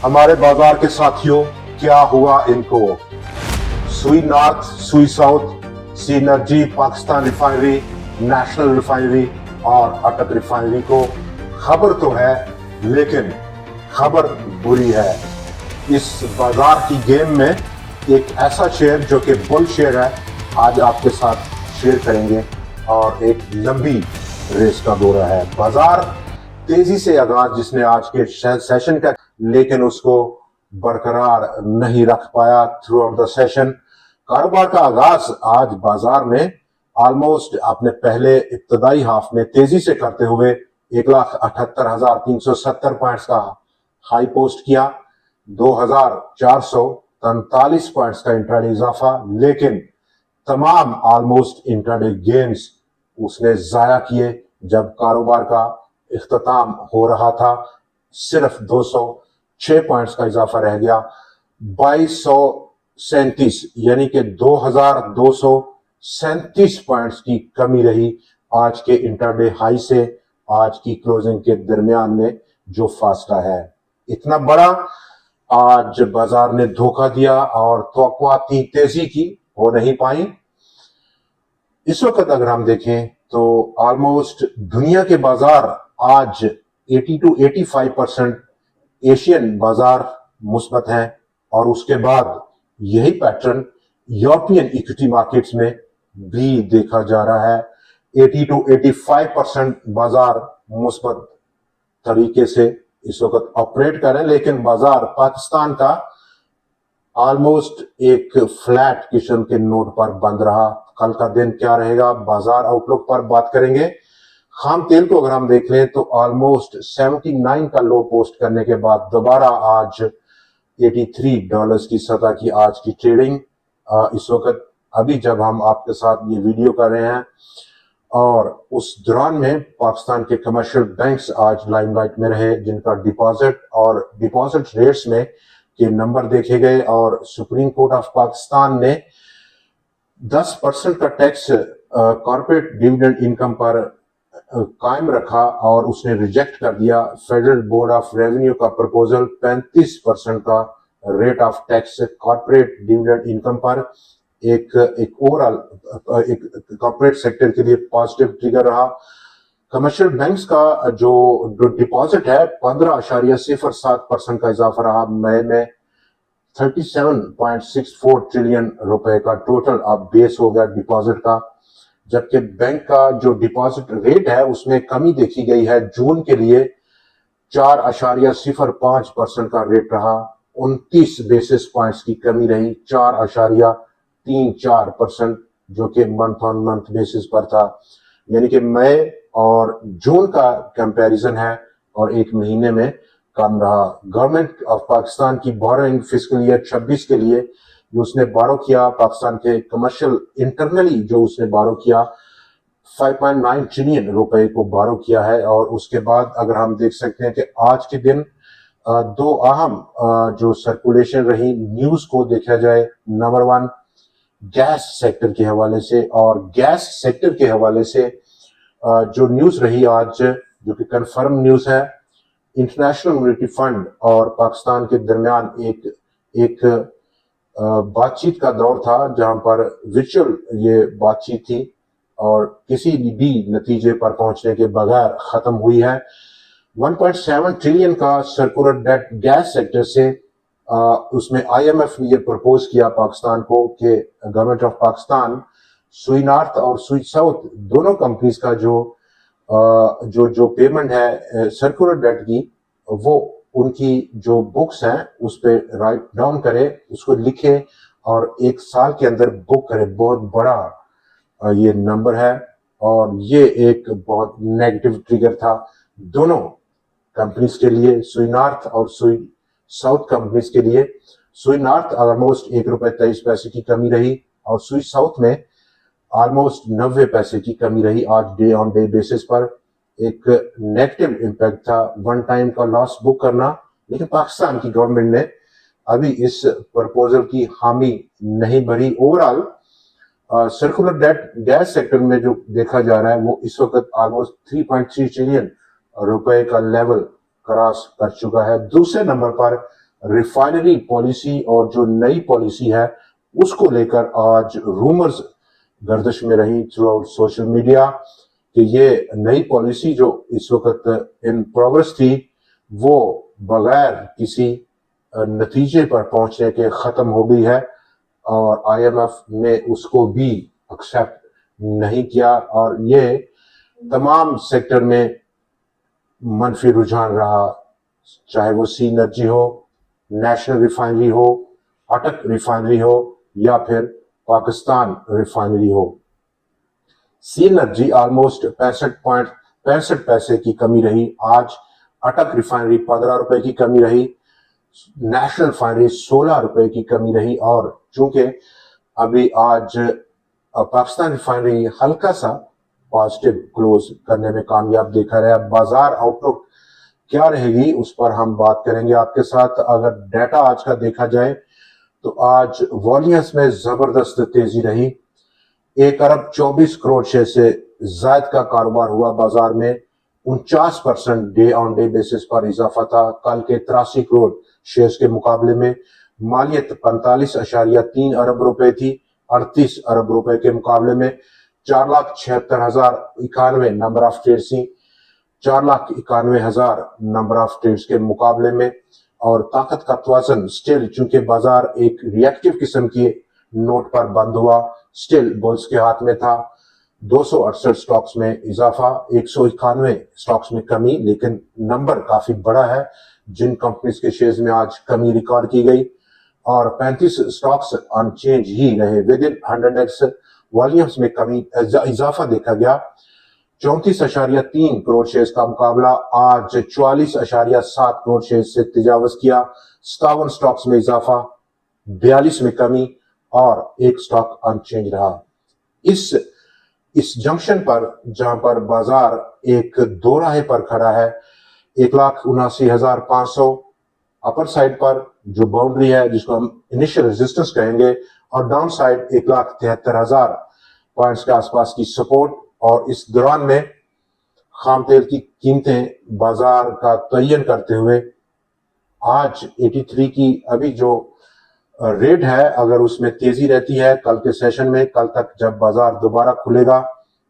हमारे बाजार के साथियों, क्या हुआ इनको? सुई नॉर्थ, सुई south, synergy, Pakistan refinery, national refinery और अटक रिफाइनरी को खबर तो है, लेकिन खबर बुरी है। इस बाजार की गेम में एक ऐसा शेयर जो कि बुल शेयर है, आज आपके साथ शेयर करेंगे और एक लंबी रेस का दौरा है। बाजार तेजी से आगाज जिसने आज के सेशन का, लेकिन उसको बरकरार नहीं रख पाया थ्रू आउट द सेशन। कारोबार का आगाज आज बाजार ने ऑलमोस्ट अपने पहले इब्तदाई हाफ में तेजी से करते हुए 1,78,370 पॉइंट्स का हाई पोस्ट किया, 2,443 पॉइंट्स का इंट्राडे इजाफा, लेकिन तमाम ऑलमोस्ट इंट्राडे गेन्स उसने जाया किए। जब कारोबार का इख्तिताम हो रहा था, सिर्फ 206 पॉइंट्स का इजाफा रह गया, 2237 यानी कि 2237 पॉइंट्स की कमी रही आज के इंट्राडे हाई से आज की क्लोजिंग के दरमियान में जो फासला है। इतना बड़ा आज बाजार ने धोखा दिया और तवक्कुआती तेजी की हो नहीं पाई। इस वक्त अगर हम देखें तो ऑलमोस्ट दुनिया के बाजार आज 80 to 85% एशियन बाजार मुस्बत हैं और उसके बाद यही पैटर्न यूरोपियन इक्विटी मार्केट्स में भी देखा जा रहा है। 80 to 85% बाजार मुस्बत तरीके से इस वक्त ऑपरेट कर रहे हैं, लेकिन बाजार पाकिस्तान का ऑलमोस्ट एक फ्लैट किस्म के नोट पर बंद रहा। कल का दिन क्या रहेगा, बाजार आउटलुक पर बात करेंगे। खाम तेल को अगर हम देख लें तो ऑलमोस्ट 79 का लो पोस्ट करने के बाद दोबारा आज $83 की सतह की आज की ट्रेडिंग इस वक्त अभी जब हम आपके साथ ये वीडियो कर रहे हैं, और उस दौरान में पाकिस्तान के कमर्शियल बैंक्स आज लाइमलाइट में रहे, जिनका डिपॉजिट और डिपॉजिट रेट्स में के नंबर देखे गए और सुप्रीम कोर्ट ऑफ पाकिस्तान ने 10% का टैक्स कॉर्पोरेट डिविडेंड इनकम पर कायम रखा और उसने रिजेक्ट कर दिया फेडरल बोर्ड ऑफ रेवेन्यू का प्रपोजल 35% का rate of tax corporate dividend income पर। एक ओवरऑल एक कॉर्पोरेट सेक्टर के लिए पॉजिटिव ट्रिगर रहा। कमर्शियल बैंक्स का जो डिपॉजिट है 15.07% का इजाफा रहा। मई में 37.64 ट्रिलियन रुपए का टोटल अब बेस हो गया डिपॉजिट का, जबकि बैंक का जो डिपॉजिट रेट है उसमें कमी देखी गई है। जून के लिए 4.05% का रेट रहा, 29 बेसिस पॉइंट्स की कमी रही, 4.34% जो कि मंथ ऑन मंथ बेसिस पर था। यानी कि मई और जून का कंपैरिजन है और एक महीने में कम रहा। गवर्नमेंट ऑफ पाकिस्तान की बोरोइंग फिस्कल ईयर 26 के लिए जो उसने बारो किया, पाकिस्तान के कमर्शियल इंटरनली जो उसने बारो किया 5.9 ट्रिलियन रुपए को बारो किया है। और उसके बाद अगर हम देख सकते हैं कि आज के दिन दो अहम जो सर्कुलेशन रही न्यूज को देखा जाए, नंबर 1 गैस सेक्टर के हवाले से, और गैस सेक्टर के हवाले से जो न्यूज रही आज जो कि कंफर्म न्यूज है, इंटरनेशनल मॉनेटरी फंड और पाकिस्तान के दरमियान एक बातचीत का दौर था जहां पर वर्चुअल ये बातचीत थी और किसी भी नतीजे पर पहुंचने के बगैर खत्म हुई है। 1.7 ट्रिलियन का सर्कुलर डेट गैस सेक्टर से उसमें IMF ने ये प्रपोज किया पाकिस्तान को कि गवर्नमेंट ऑफ पाकिस्तान सुई नॉर्थ और सुई साउथ दोनों कंपनीज का जो पेमेंट है सर्कुलर डेट की, वो उनकी जो बुक्स हैं उस पे राइट डाउन करे, उसको लिखे और एक साल के अंदर बुक करे। बहुत बड़ा ये नंबर है और ये एक बहुत नेगेटिव ट्रिगर था दोनों कंपनीज के लिए, सुई नॉर्थ और सुई साउथ कंपनीज के लिए। सुई नॉर्थ ऑलमोस्ट ₹1.23 की कमी रही और सुई साउथ में ऑलमोस्ट 90 पैसे की कमी रही आज डे ऑन डे बेसिस पर। एक नेगेटिव इम्पैक्ट था वन टाइम का लॉस बुक करना, लेकिन पाकिस्तान की गवर्नमेंट ने अभी इस प्रपोजल की हामी नहीं भरी। Overall circular debt gas sector में जो देखा जा रहा है वो इस वक्त ऑलमोस्ट 3.3 ट्रिलियन रुपए का लेवल क्रॉस कर चुका है। दूसरे नंबर पर रिफाइनरी पॉलिसी और जो नई पॉलिसी है उसको लेकर आज रूमर्स गर्दिश में रही थ्रू आउट सोशल मीडिया कि ये नई पॉलिसी जो इस वक्त इन प्रोग्रेस थी वो बगैर किसी नतीजे पर पहुंचने के खत्म हो गई है और आईएमएफ ने उसको भी एक्सेप्ट नहीं किया और ये तमाम सेक्टर में मनफी रुझान रहा, चाहे वो सी एनर्जी हो, नेशनल रिफाइनरी हो, अटक रिफाइनरी हो या फिर पाकिस्तान रिफाइनरी हो। सी एनर्जी ऑलमोस्ट 65 पैसे की कमी रही, आज अटक रिफाइनरी 15 रुपए की कमी रही, नेशनल रिफाइनरी 16 रुपए की कमी रही और चूंकि अभी आज पाकिस्तान रिफाइनरी हल्का सा पॉजिटिव क्लोज करने में कामयाब देखा रहा है। बाजार आउटलुक क्या रहेगी उस पर हम बात करेंगे आपके साथ। अगर डाटा आज का देखा जाए तो आज वॉल्यूम्स में जबरदस्त तेजी रही, 1 अरब 24 करोड़ शेयर से ज्यादा का कारोबार हुआ बाजार में, 49% डे ऑन डे बेसिस पर इजाफा था कल के 83 करोड़ शेयर्स के मुकाबले में। मालियत 45.3 अरब रुपए थी 38 अरब रुपए के मुकाबले में। 4,76,091 नंबर ऑफ ट्रेड्स थी 4,91,000 नंबर ऑफ ट्रेड्स के मुकाबले में। और ताकत का तवाज़ुन स्टिल, चूंकि बाजार एक रिएक्टिव किस्म की नोट पर बंद हुआ, स्टिल बुल्स के हाथ में था। 268 स्टॉक्स में इजाफा, 191 स्टॉक्स में कमी, लेकिन नंबर काफी बड़ा है जिन कंपनीज के शेयर्स में आज कमी रिकॉर्ड की गई और 35 स्टॉक्स अनचेंज ही रहे। विद इन 100x वॉल्यूम्स में कमी इजाफा देखा गया, 34.3 करोड़ शेयर्स का मुकाबला आज 44.7 करोड़ शेयर्स से तजावज किया। 57 स्टॉक्स में इजाफा, 42 में कमी और एक स्टॉक अनचेंज रहा। इस जंक्शन पर जहां पर बाजार एक दोराहे पर खड़ा है, 1,79,500 अपर साइड पर जो बाउंड्री है जिसको हम इनिशियल रेजिस्टेंस कहेंगे और डाउन साइड 1,73,000 पॉइंट्स के आसपास की सपोर्ट। और इस दौरान में खाम तेल की कीमतें बाजार का तयन करते हुए आज 83 की अभी जो रेट है, अगर उसमें तेजी रहती है कल के सेशन में, कल तक जब बाजार दोबारा खुलेगा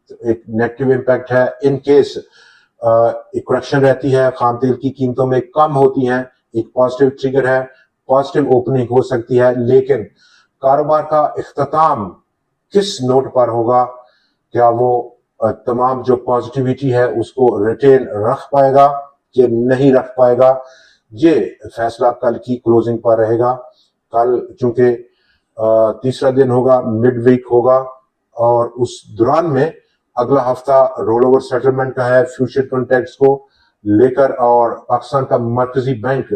तो एक नेगेटिव इम्पैक्ट है। इन केस एक करेक्शन रहती है, खाम तेल की कीमतों में कम होती हैं, एक पॉजिटिव ट्रिगर है, पॉजिटिव ओपनिंग हो सकती है, लेकिन कारोबार का इख्तिताम किस नोट पर होगा, क्या वो तमाम जो पॉजिटिविटी है उसको रिटेन रख पाएगा कि नहीं रख पाएगा, ये फैसला कल की क्लोजिंग पर रहेगा। कल चूंकि तीसरा दिन होगा, मिड वीक होगा और उस दौरान में अगला हफ्ता रोल ओवर सेटलमेंट का है फ्यूचर कॉन्ट्रैक्ट्स को लेकर और पाकिस्तान का मरकजी बैंक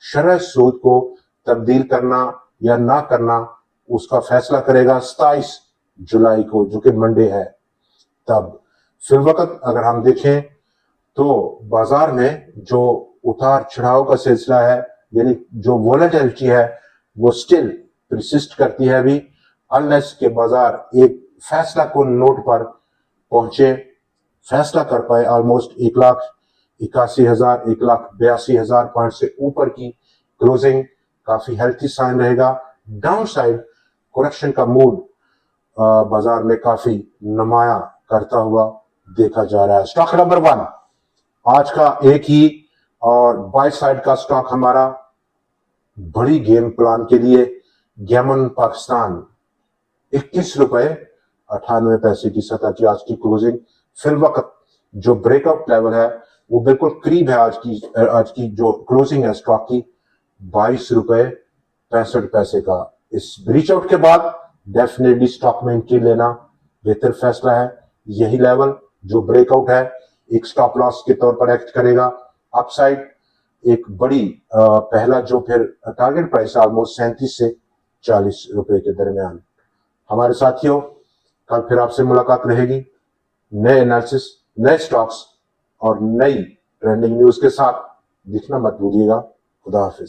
शरह सूद को तब्दील करना या ना करना उसका फैसला करेगा 27 जुलाई को, जो कि मंडे है। तब फिर वक्त अगर हम देखें तो बाजार में जो उतार चढ़ाव का सिलसिला है, यानी जो वोलेटिलिटी है वो स्टिल परसिस्ट करती है अभी, अनलेस के बाजार एक फैसला को नोट पर पहुंचे, फैसला कर पाए। ऑलमोस्ट 1,81,000 1,82,000 पॉइंट से ऊपर की क्लोजिंग काफी हेल्थी साइन रहेगा। डाउन साइड करेक्शन का मूड बाजार में काफी नुमाया करता हुआ देखा जा रहा है। स्टॉक नंबर 1 आज का एक ही और बाय साइड का स्टॉक हमारा बड़ी गेम प्लान के लिए गैमन पाकिस्तान 21 रुपए 98 पैसे की सतह की आज की क्लोजिंग। फिर वक्त जो ब्रेकआउट लेवल है वो बिल्कुल करीब है आज की जो क्लोजिंग है स्टॉक की 22 रुपए 65 पैसे का। इस ब्रीच आउट के बाद डेफिनेटली स्टॉक में एंट्री लेना बेहतर फैसला है। यही लेवल जो ब्रेकआउट है एक स्टॉप लॉस के तौर पर एक्ट करेगा। अपसाइड एक बड़ी पहला जो फिर टारगेट प्राइस ऑलमोस्ट 37 से 40 रुपए के दरमियान। हमारे साथियों, कल फिर आपसे मुलाकात रहेगी नए एनालिसिस, नए स्टॉक्स और नई ट्रेंडिंग न्यूज के साथ। दिखना मत भूलिएगा। खुदा हाफिज।